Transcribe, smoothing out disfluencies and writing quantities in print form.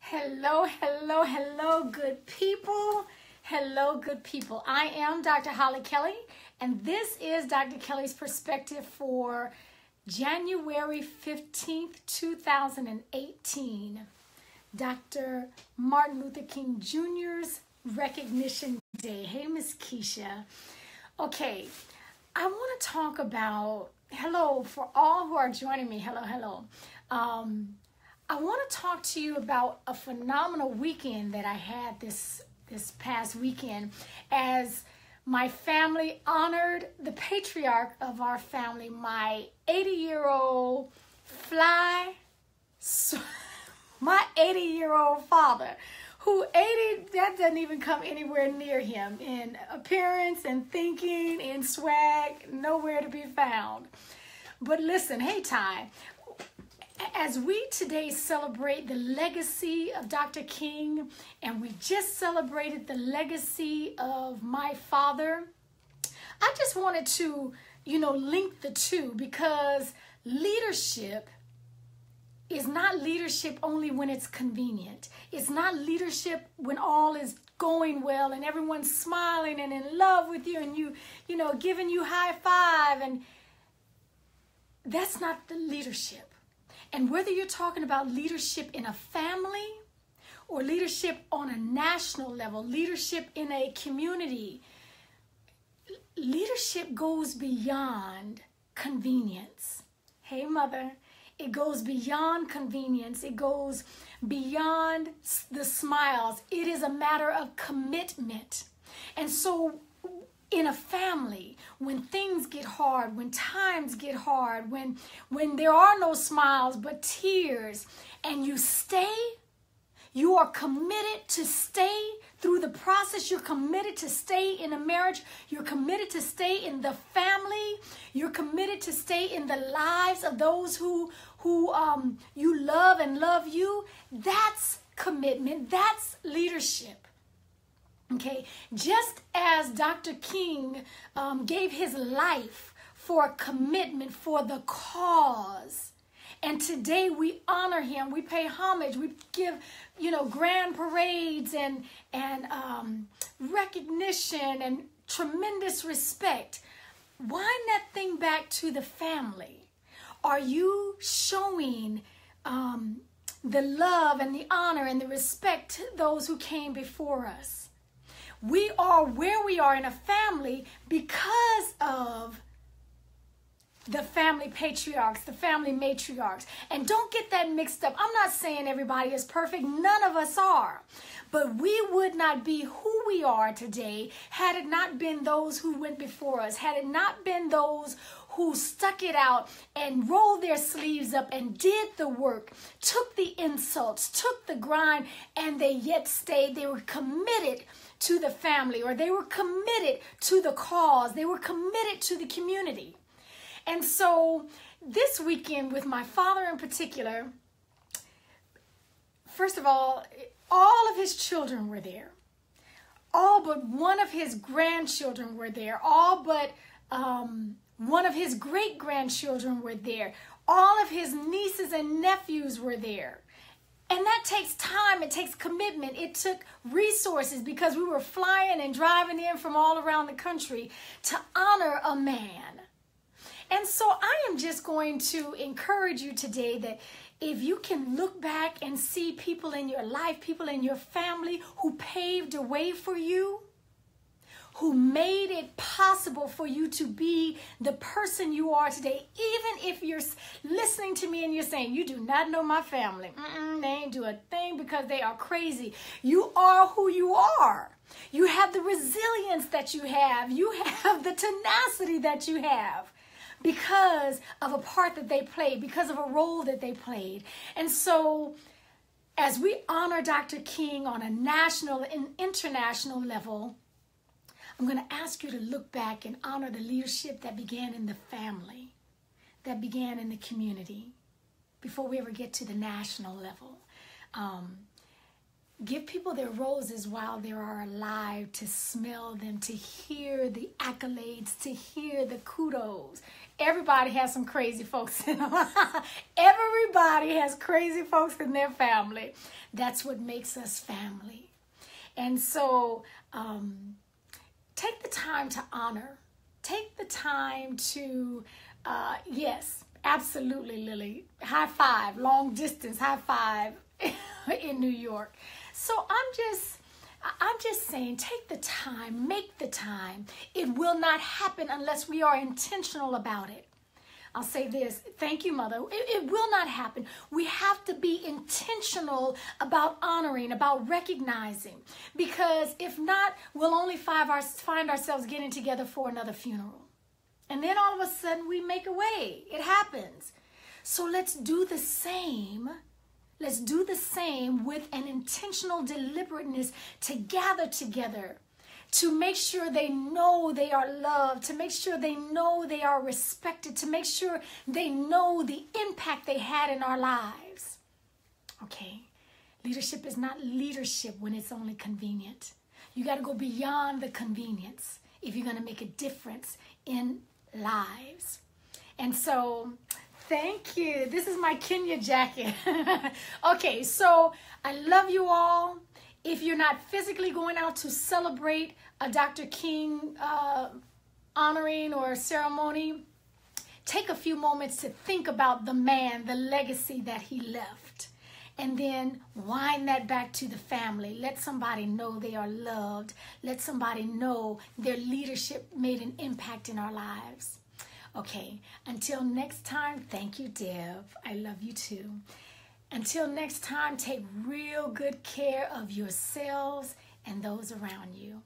Hello, hello, hello, good people. Hello, good people. I am Dr. Hollie Kelly, and this is Dr. Kelly's perspective for January 15th, 2018. Dr. Martin Luther King Jr.'s Recognition Day. Hey, Miss Keisha. Okay, I want to talk about, hello, for all who are joining me, hello. I want to talk to you about a phenomenal weekend that I had this past weekend as my family honored the patriarch of our family, my 80-year-old my 80-year-old father, who 80, that doesn't even come anywhere near him in appearance and thinking and swag, nowhere to be found. But listen, hey Ty, as we today celebrate the legacy of Dr. King, and we just celebrated the legacy of my father, I just wanted to, link the two, because leadership is not leadership only when it's convenient. It's not leadership when all is going well and everyone's smiling and in love with you and giving you high five, and that's not the leadership. And whether you're talking about leadership in a family or leadership on a national level, leadership in a community, leadership goes beyond convenience. Hey, mother, it goes beyond convenience. It goes beyond the smiles. It is a matter of commitment. And so in a family, when things get hard, when times get hard, when there are no smiles but tears, and you stay, you are committed to stay through the process. You're committed to stay in a marriage. You're committed to stay in the family. You're committed to stay in the lives of those who you love and love you. That's commitment. That's leadership. Okay, just as Dr. King gave his life for commitment for the cause, and today we honor him, we pay homage, we give, grand parades and recognition and tremendous respect. Wind that thing back to the family. Are you showing the love and the honor and the respect to those who came before us? We are where we are in a family because of the family patriarchs, the family matriarchs. And don't get that mixed up. I'm not saying everybody is perfect. None of us are. But we would not be who we are today had it not been those who went before us, had it not been those who stuck it out and rolled their sleeves up and did the work, took the insults, took the grind, and they yet stayed. They were committed to the family, or they were committed to the cause. They were committed to the community. And so this weekend with my father in particular, first of all of his children were there. All but one of his grandchildren were there. All but one of his great-grandchildren were there. All of his nieces and nephews were there. And that takes time, it takes commitment, it took resources, because we were flying and driving in from all around the country to honor a man. And so I am just going to encourage you today that if you can look back and see people in your life, people in your family who paved a way for you, who made it possible for you to be the person you are today, even if you're listening to me and you're saying, you do not know my family. They ain't do a thing because they are crazy. You are who you are. You have the resilience that you have. You have the tenacity that you have because of a part that they played, because of a role that they played. And so as we honor Dr. King on a national and international level, I'm going to ask you to look back and honor the leadership that began in the family, that began in the community, before we ever get to the national level. Give people their roses while they are alive, to smell them, to hear the accolades, to hear the kudos. Everybody has some crazy folks in them. Everybody has crazy folks in their family. That's what makes us family. And so take the time to honor. Take the time to, yes, absolutely, Lily. High five, long distance, high five in New York. So I'm just saying, take the time, make the time. It will not happen unless we are intentional about it. I'll say this. Thank you, Mother. It will not happen. We have to be intentional about honoring, about recognizing, because if not, we'll only find ourselves getting together for another funeral. And then all of a sudden we make a way. It happens. So let's do the same. Let's do the same with an intentional deliberateness to gather together, to make sure they know they are loved, to make sure they know they are respected, to make sure they know the impact they had in our lives. Okay, leadership is not leadership when it's only convenient. You got to go beyond the convenience if you're going to make a difference in lives. And so, thank you. This is my Kenya jacket. Okay, so I love you all. If you're not physically going out to celebrate a Dr. King honoring or ceremony, take a few moments to think about the man, the legacy that he left. And then wind that back to the family. Let somebody know they are loved. Let somebody know their leadership made an impact in our lives. Okay, until next time, thank you, Deb. I love you too. Until next time, take real good care of yourselves and those around you.